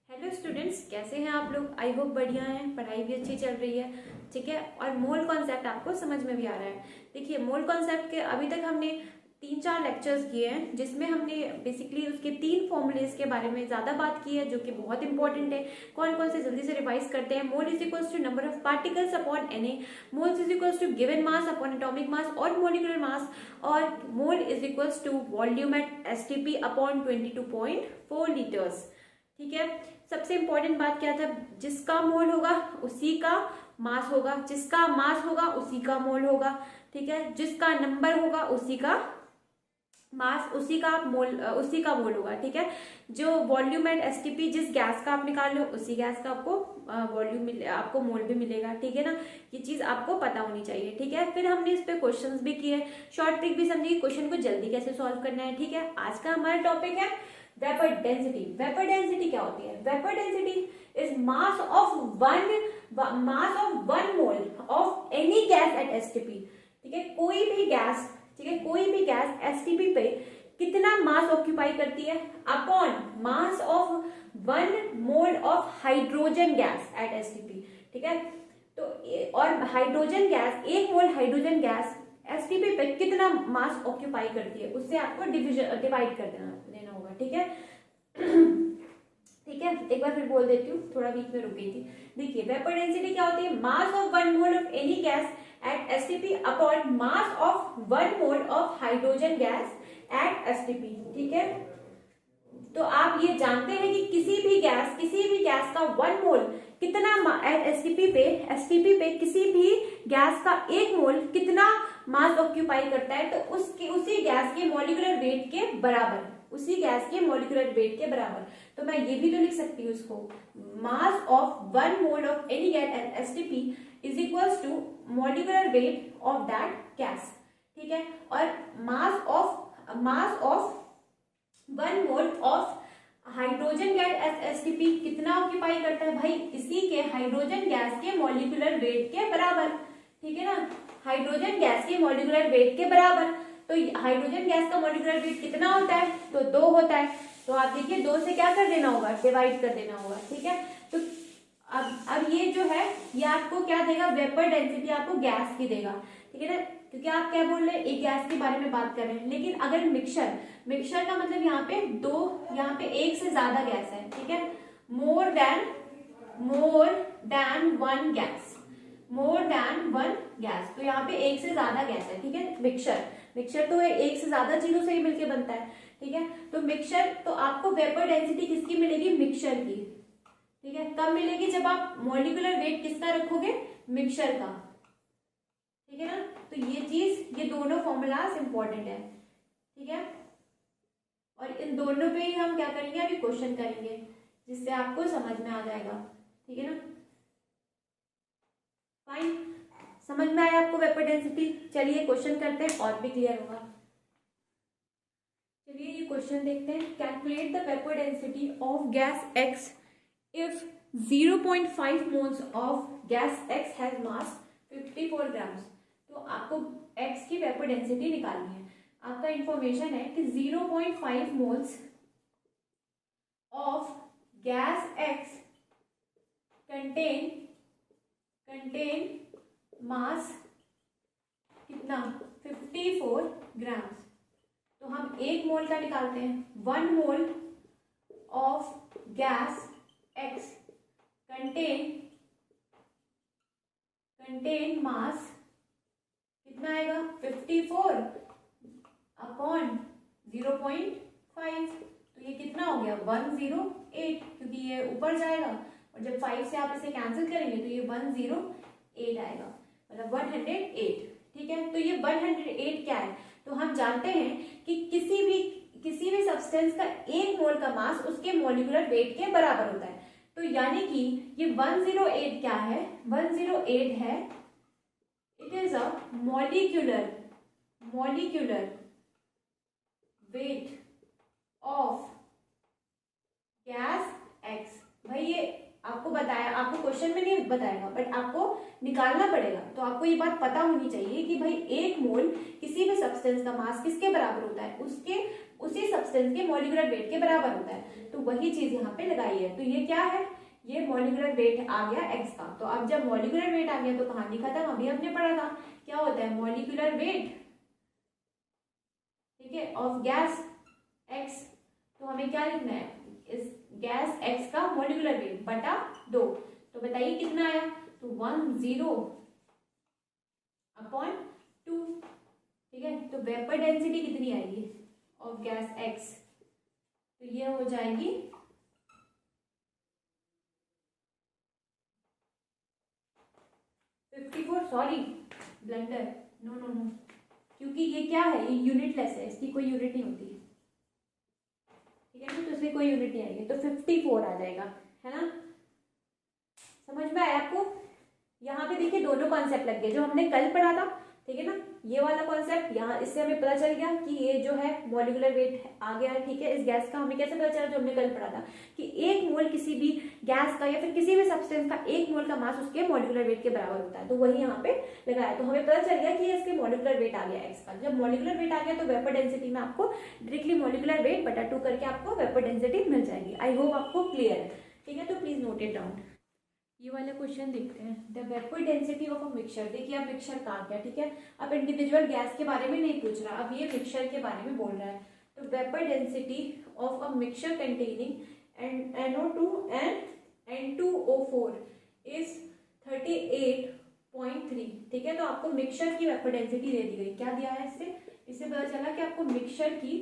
Hello students, कैसे हैं आप लोग। आई होप बढ़िया हैं, पढ़ाई भी अच्छी चल रही है। ठीक है, और मोल कॉन्सेप्ट आपको समझ में भी आ रहा है। देखिए, मोल कॉन्सेप्ट के अभी तक हमने 3-4 लेक्चर्स किए हैं, जिसमें हमने बेसिकली उसके 3 फॉर्मूलेस के बारे में ज़्यादा बात की है, जो कि बहुत इंपॉर्टेंट है। कौन कौन से जल्दी से रिवाइज करते हैं। Mole is equals to number of particles upon Na, moles is equals to given mass upon atomic mass और मोलिकुलर मास, और mole is equals to volume at STP upon 22.4 litres. ठीक है, सबसे इंपॉर्टेंट बात क्या था, जिसका मोल होगा उसी का मास होगा, जिसका मास होगा उसी का मोल होगा। ठीक है, जिसका नंबर होगा उसी का मास, उसी का मोल होगा। ठीक है, जो वॉल्यूम एट STP जिस गैस का आप निकाल लो, उसी गैस का आपको आपको मोल भी मिलेगा। ठीक है ना, ये चीज आपको पता होनी चाहिए। ठीक है, फिर हमने इस पे क्वेश्चंस भी किए, शॉर्ट ट्रिक भी समझी, क्वेश्चन को जल्दी कैसे सॉल्व करना है। ठीक है, आज का हमारा टॉपिक है वेपर डेंसिटी। वेपर डेंसिटी क्या होती है? Vapour density is mass of one mole of any gas at STP। ठीक है, कोई भी गैस, ठीक है, कोई भी गैस STP पे कितना मास ऑक्यूपाई करती है upon mass of 1 mole of hydrogen gas at STP। ठीक है, तो और हाइड्रोजन गैस, 1 मोल हाइड्रोजन गैस STP पे कितना मास ऑक्यूपाई करती है, उससे आपको डिवाइड कर देना होगा। ठीक है ठीक है, एक बार फिर बोल देती हूँ, थोड़ा बीच में रुक गई थी। देखिए, वेपर डेंसिटी क्या होती है? मास of 1 mole of any gas at STP upon mass of 1 mole of hydrogen gas at STP। ठीक है, तो आप ये जानते हैं कि किसी भी गैस का 1 मोल कितना एट STP पे किसी भी गैस का 1 मोल कितना मास ऑक्यूपाई करता है, तो उसी गैस के मॉलिक्यूलर वेट के बराबर, उसी गैस के मॉलिक्यूलर वेट के बराबर। तो मैं ये भी तो लिख सकती हूँ उसको, mass of 1 mole of any gas at STP is equals to molecular weight of that gas. ठीक है, और mass of 1 mole of hydrogen gas STP कितना ऑक्यूपाई करता है भाई? इसी के हाइड्रोजन गैस के मॉलिक्यूलर वेट के बराबर। ठीक है ना, हाइड्रोजन गैस के मॉलिक्यूलर वेट के बराबर। तो हाइड्रोजन गैस का मॉलिक्यूलर वेट कितना होता है? तो 2 होता है। तो आप देखिए, 2 से क्या कर देना होगा? डिवाइड कर देना होगा। ठीक है, तो अब ये जो है, ये आपको क्या देगा? वेपर डेंसिटी आपको गैस की देगा। ठीक है ना, क्योंकि आप क्या बोल रहे हैं, एक गैस के बारे में बात कर रहे हैं। लेकिन अगर मिक्सचर का मतलब यहाँ पे 2, यहाँ पे 1 से ज्यादा गैस है। ठीक है, मोर देन वन गैस, तो यहाँ पे 1 से ज्यादा गैस है। ठीक है, मिक्सचर तो 1 से ज्यादा चीजों से ही मिलकर बनता है। ठीक है, तो मिक्सचर, तो आपको वेपर डेंसिटी किसकी मिलेगी? मिक्सचर की। ठीक है, कब मिलेगी? जब आप मॉलिक्यूलर वेट किसका रखोगे? मिक्सचर का। ठीक है ना, तो ये दोनों फॉर्मूलाज इंपॉर्टेंट है। ठीक है, और इन दोनों पे ही हम क्या करेंगे, अभी क्वेश्चन करेंगे, जिससे आपको समझ में आ जाएगा। ठीक है ना, फाइन, समझ में आया आपको वेपर डेंसिटी? चलिए क्वेश्चन करते हैं और भी क्लियर होगा। चलिए ये क्वेश्चन देखते हैं। Calculate the vapour density of gas X if 0.5 moles of gas X has mass 54 grams. तो आपको X की वेपर डेंसिटी निकालनी है। आपका इंफॉर्मेशन है कि 0.5 moles of gas X contain mass कितना? 54 ग्राम्स। तो हम 1 मोल का निकालते हैं। 1 mole of gas X contain mass कितना आएगा? 54 अपॉन 0.5, तो ये कितना हो गया? 108, क्योंकि ये ऊपर जाएगा और जब 5 से आप इसे कैंसिल करेंगे तो ये 108 आएगा, मतलब 108। ठीक है, तो ये 108 क्या है? तो हम जानते हैं कि किसी भी सब्सटेंस का 1 मोल का मास उसके मॉलिक्यूलर वेट के बराबर होता है। तो यानी कि ये 108 क्या है? 108 है, it is a molecular weight of gas X। भाई ये आपको बताया, आपको क्वेश्चन में नहीं बताएगा, बट आपको निकालना पड़ेगा। तो आपको ये बात पता होनी चाहिए कि भाई 1 मोल किसी भी सब्सटेंस का मास किसके बराबर होता है? उसके उसी सब्सटेंस के मॉलिक्यूलर वेट के बराबर होता है। तो वही चीज यहाँ पे लगाई है। तो ये क्या है, ये मॉलिक्यूलर वेट आ गया x का। तो अब जब मॉलिक्यूलर वेट आ गया तो कहानी खत्म। अभी हमने पढ़ा था क्या होता है मॉलिक्यूलर वेट, ठीक है, ऑफ गैस x। तो हमें क्या लिखना है, इस गैस x का मॉलिक्यूलर वेट बटा 2। तो बताइए कितना आया, तो 10/2, ठीक है। तो वेपर डेंसिटी कितनी आएगी ऑफ गैस x, तो ये हो जाएगी 54, sorry blunder, no no no, क्योंकि ये क्या है, ये यूनिटलेस है, इसकी कोई यूनिट नहीं होती, ठीक है ना, तो इसकी कोई यूनिट नहीं आएगी, तो 54 आ जाएगा, है ना। समझ में आया आपको। यहाँ पे देखिए दोनों कॉन्सेप्ट लग गए जो हमने कल पढ़ा था, ठीक है ना। ये वाला कॉन्सेप्ट यहाँ, इससे हमें पता चल गया कि ये जो है मॉलिक्यूलर वेट आ गया है, ठीक है, इस गैस का। हमें कैसे पता चला, जो हमने कल पढ़ा था कि 1 मोल किसी भी गैस का या फिर किसी भी सब्सटेंस का 1 मोल का मास उसके मॉलिक्यूलर वेट के बराबर होता है। तो वही यहाँ पे लगाया, तो हमें पता चल गया कि इसके मॉलिक्यूलर वेट आ गया एक्स का। जब मॉलिक्यूलर वेट आ गया तो वेपर डेंसिटी में आपको डायरेक्टली मॉलिक्यूलर वेट बटा 2 करके आपको वेपर डेंसिटी मिल जाएगी। आई होप आपको क्लियर है, ठीक है। तो प्लीज नोट इट डाउन। ये वाला क्वेश्चन देखते हैं, the vapour density of a mixture. देखिए अब मिक्सचर कहा गया, ठीक है, अब इंडिविजुअल गैस के बारे में नहीं पूछ रहा, अब ये मिक्सचर के बारे में बोल रहा है। तो vapour density of a mixture containing NO2 and N2O4 is 38.3, ठीक है। तो आपको मिक्सचर की वेपर डेंसिटी दे दी गई, क्या दिया है इससे पता चला कि आपको मिक्सचर की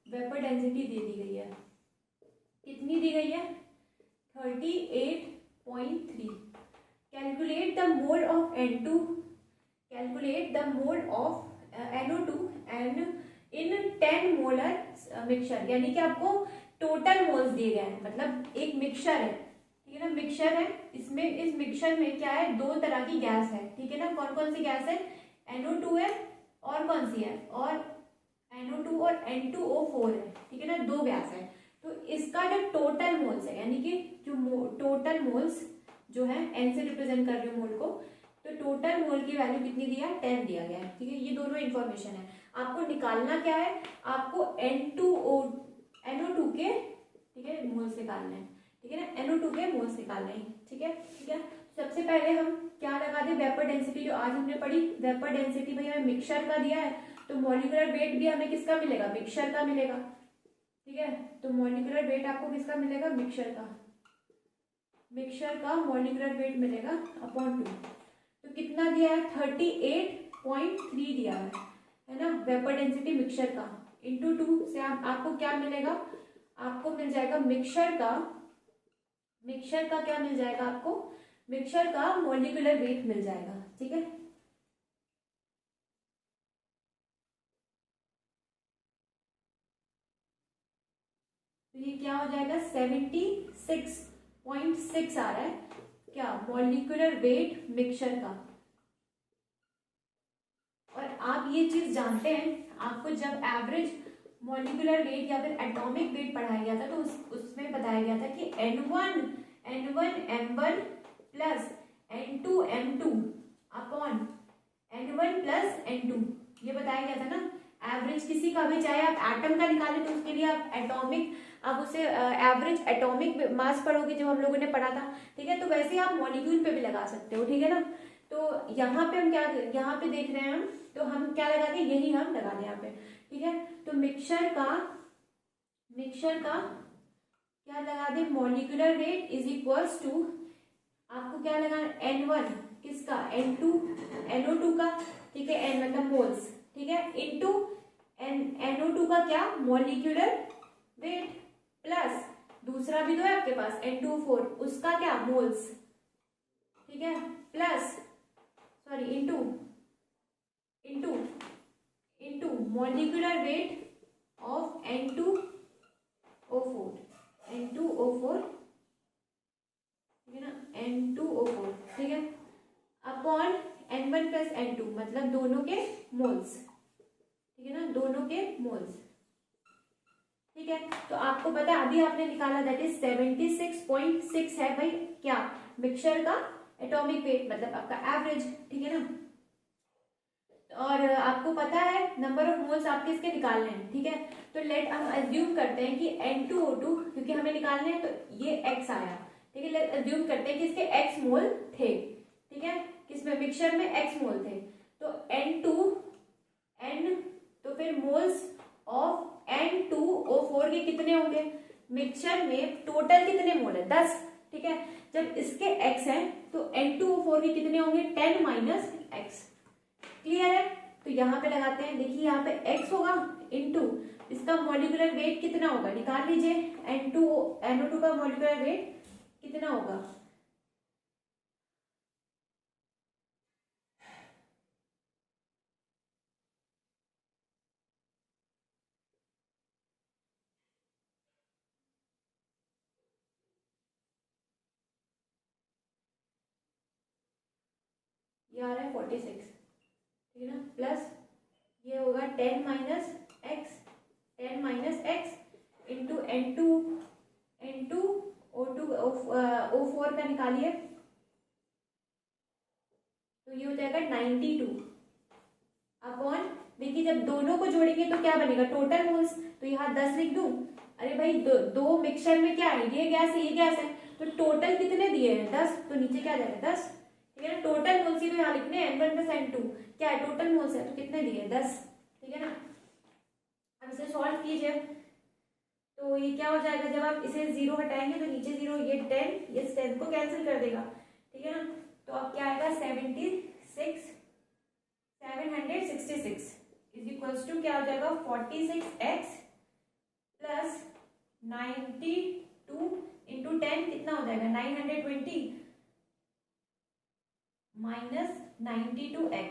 वेपर डेंसिटी दे दी गई है। कितनी दी गई है, 38.3। Calculate the mole of N2, calculate the mole of NO2 and in 10 molar mixture, यानी कि आपको टोटल मोल्स दिए गए हैं। मतलब एक मिक्सचर है, ठीक है ना, मिक्सचर है, इसमें इस मिक्सचर में क्या है, 2 तरह की गैस है, ठीक है ना। कौन कौन सी गैस है, NO2 है और कौन सी है, और NO2 और N2O4 है, ठीक है ना, 2 गैस है। तो इसका जो टोटल मोल्स है, यानी कि जो टोटल मोल्स जो है n से रिप्रेजेंट कर रही हूँ मोल को, तो टोटल मोल की वैल्यू कितनी दिया है, 10 दिया गया है, ठीक है। ये दोनों इन्फॉर्मेशन है, आपको निकालना क्या है, आपको NO2 के, ठीक है, मोल्स निकालने हैं, ठीक है ना, NO2 के मोल्स निकालने हैं, ठीक है, ठीक है। सबसे पहले हम क्या लगा दें, वेपर डेंसिटी जो आज हमने पढ़ी, वेपर डेंसिटी भाई हमें मिक्सचर का दिया है, तो मॉलिक्यूलर वेट भी हमें किसका मिलेगा, मिक्सचर का मिलेगा, ठीक है। तो मॉलिक्यूलर वेट आपको किसका मिलेगा, मिक्सचर का मॉलिक्यूलर वेट मिलेगा अपॉन 2। तो कितना दिया है, 38.3 दिया है ना, वेपर डेंसिटी मिक्सचर का इंटू 2 से आपको क्या मिलेगा, आपको मिल जाएगा मिक्सचर का क्या मिल जाएगा, आपको मिक्सचर का मॉलिक्यूलर वेट मिल जाएगा, ठीक है। तो ये क्या हो जाएगा, 76.6 आ रहा है क्या, मॉलिक्यूलर वेट मिक्सचर का। और आप ये चीज जानते हैं, आपको जब एवरेज मॉलिक्यूलर वेट या फिर एटॉमिक वेट पढ़ाया गया था तो उसमें बताया गया था कि N1M1 plus N2M2 upon N1 plus N2, ये बताया गया था ना। एवरेज किसी का भी, चाहे आप एटम का निकालें तो उसके लिए आप एटॉमिक, आप उसे एवरेज एटॉमिक मास पढ़ोगे जो हम लोगों ने पढ़ा था, ठीक है। तो वैसे आप मॉलिक्यूल पे भी लगा सकते हो, ठीक है ना। तो यहाँ पे हम क्या, यहाँ पे देख रहे हैं हम, तो हम क्या लगा दें, यही हम लगा दें यहाँ पे, ठीक है। तो मिक्सचर का क्या लगा दें, molecular weight is equals to, आपको क्या लगाना, N1 किसका, NO2 का, ठीक है, N मतलब मोल्स, ठीक है, इंटू NO2 का क्या, मॉलिक्यूलर वेट, प्लस दूसरा भी तो है आपके पास N2O4, उसका क्या, मोल्स, ठीक है, plus sorry into molecular weight of N2O4, ठीक है ना, N2O4, ठीक है, अपॉन N1 प्लस N2 मतलब दोनों के मोल्स, ठीक है ना, दोनों के मोल्स, ठीक है। तो आपको पता है अभी आपने निकाला, दैट इज 76.6 है भाई क्या, मिक्सचर का एटॉमिक वेट, मतलब आपका एवरेज, ठीक है ना। और आपको पता है नंबर ऑफ मोल्स आपके इसके निकालने हैं, ठीक है। तो लेट हम अज्यूम करते हैं कि N2O2 क्योंकि हमें निकालने हैं तो ये X आया, ठीक है। लेट अज्यूम करते हैं कि इसके X मोल थे, ठीक है, किसमें मिक्सचर में X मोल थे। तो N तो फिर मोल्स ऑफ N2O4 के कितने होंगे, मिक्सचर में टोटल कितने मोल है 10, ठीक है। जब इसके X है तो N2O4 के कितने होंगे 10 माइनस X, क्लियर है। तो यहाँ पे लगाते हैं, देखिए यहाँ पे X होगा इनटू इसका मॉलिक्यूलर वेट कितना होगा निकाल लीजिए, NO2 का मॉलिक्यूलर वेट कितना होगा, ये आ रहा है 46, ठीक है ना, प्लस ये होगा 10 minus x, 10 minus x into N2 O4 का निकालिए, तो ये हो जाएगा 92 अपॉन, देखिए जब दोनों को जोड़ेंगे तो क्या बनेगा टोटल मोल्स, तो यहाँ 10 लिख दूं, अरे भाई दो मिक्सचर में क्या है, ये गैस है ये गैस है, तो टोटल कितने दिए हैं 10, तो नीचे क्या जाएगा 10, ठीक है ना। टोटल मोल्स ही तो यहाँ लिखने हैं N1 प्लस N2 क्या है टोटल मोल्स है, तो कितने दिए 10, ठीक है ना। अब इसे सॉल्व कीजिए, तो ये क्या हो जाएगा, जब आप इसे 0 हटाएंगे तो नीचे 0, ये 10, ये 10 को कैंसिल कर देगा, ठीक है ना। तो अब क्या आएगा 766 इज इक्वल्स टू क्या हो जाएगा 46x प्लस 92 इंटू 10 कितना हो जाएगा 920 माइनस 92x,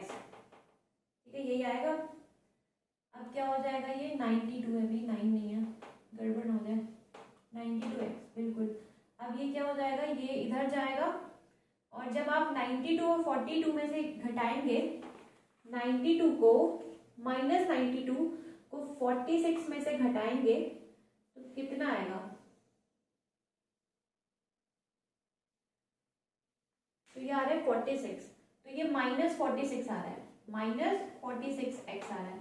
ठीक है यही आएगा। अब क्या हो जाएगा, ये 92 है भी 9 नहीं है, गड़बड़ हो जाए, 92x बिल्कुल। अब ये क्या हो जाएगा, ये इधर जाएगा, और जब आप 92 और 42 में से घटाएंगे, 92 को माइनस 92 को 46 में से घटाएंगे तो कितना आएगा, तो ये आ रहा है 46, तो ये माइनस 46 आ रहा है, माइनस 46x आ रहा है,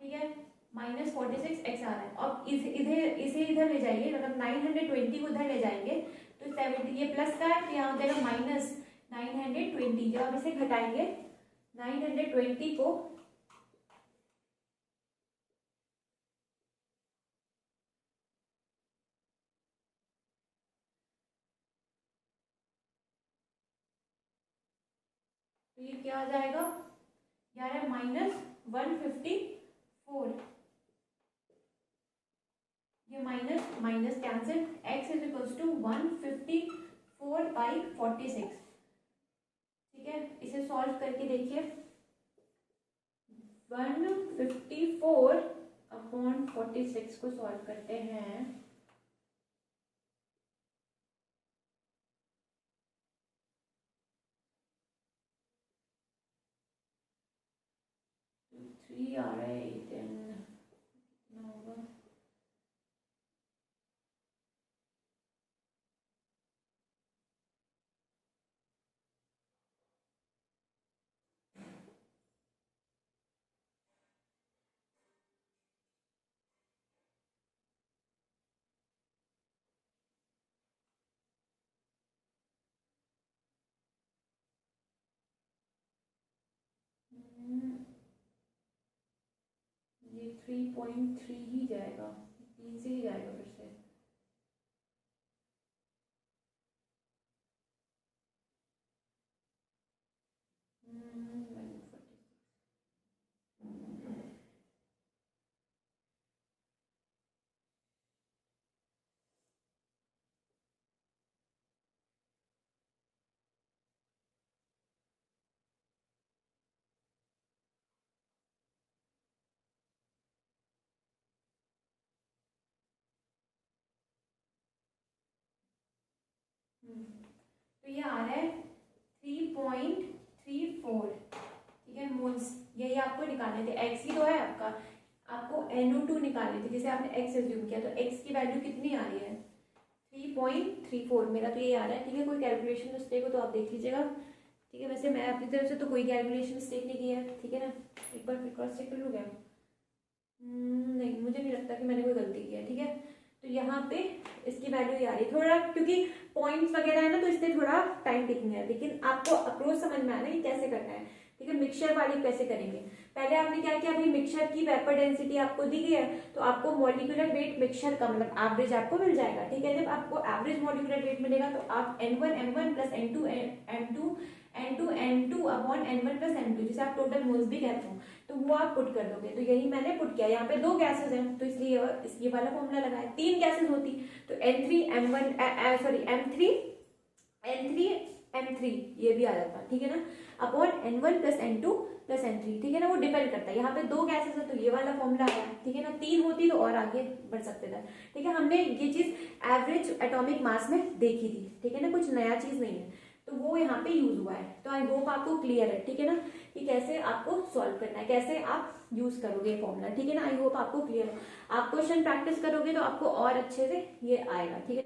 ठीक है, माइनस 46x आ रहा है। अब इसे इधर ले जाइए, मतलब 920 को इधर ले जाएंगे तो 70, ये प्लस का है तो यहाँ हो जाएगा माइनस 920, जब आप इसे घटाएंगे 920 को तो ये क्या आ जाएगा, ये आ रहा है माइनस 154, ये minus minus cancel, x is equals to 154 by 46, ठीक है। इसे सॉल्व करके देखिए, 154 अपॉन 46 को सॉल्व करते हैं, थ्री आ रहा है, देन कितना होगा, ये 3.3 ही जाएगा, 3 से ही जाएगा फिर से, तो ये आ रहा है 3.34, ठीक है मोल्स, यही आपको निकालने थे, x ही तो है आपका, आपको NO2 निकालने थे, जैसे आपने x एज्यूम किया तो x की वैल्यू कितनी आ रही है 3.34, मेरा तो ये आ रहा है, ठीक है। कोई कैलकुलेशन मिस्टेक हो तो आप देख लीजिएगा, ठीक है। वैसे मैं अपनी तरफ से तो कोई कैलकुलेशन मिस्टेक नहीं की है, ठीक है ना। एक बार फिर क्रॉस चेक कर लूँ क्या? नहीं, मुझे नहीं लगता कि मैंने कोई गलती की है। ठीक है, तो यहाँ पे इसकी वैल्यू ये आ रही है थोड़ा, क्योंकि पॉइंट्स वगैरह है ना, तो इसलिए थोड़ा टाइम टेकिंग है, लेकिन आपको अप्रोच समझ में आना है कि कैसे करना है। ठीक है, मिक्सचर वाली कैसे करेंगे। पहले आपने क्या किया, अभी मिक्सचर की वेपर डेंसिटी आपको दी गई है, तो आपको मॉलिक्यूलर वेट मिक्सचर का मतलब एवरेज आपको मिल जाएगा। ठीक है, जब आपको एवरेज मॉलिक्यूलर वेट मिलेगा तो आप N1 plus N2 upon N1 plus N2, जिसे आप टोटल मोल्स भी कहते हो, तो वो आप पुट कर दोगे। तो यही मैंने पुट किया। यहाँ पे 2 गैसेस हैं, तो इसलिए ये वाला फॉर्मूला लगाया। 3 गैसेस होती तो N3 ये भी आ जाता। ठीक है ना, upon N1 plus N2 plus N3। ठीक है ना, वो डिपेंड करता है। यहाँ पे 2 गैसेस है तो ये वाला फॉर्मूला आया। ठीक है ना, 3 होती तो और आगे बढ़ सकते थे। ठीक है, हमने ये चीज एवरेज एटॉमिक मास में देखी थी। ठीक है ना, कुछ नया चीज नहीं है, तो वो यहाँ पे यूज हुआ है। तो आई होप आपको क्लियर है। ठीक है ना, कि कैसे आपको सॉल्व करना है, कैसे आप यूज करोगे फॉर्मूला। ठीक है ना, आई होप आपको क्लियर है। आप क्वेश्चन प्रैक्टिस करोगे तो आपको और अच्छे से ये आएगा। ठीक है।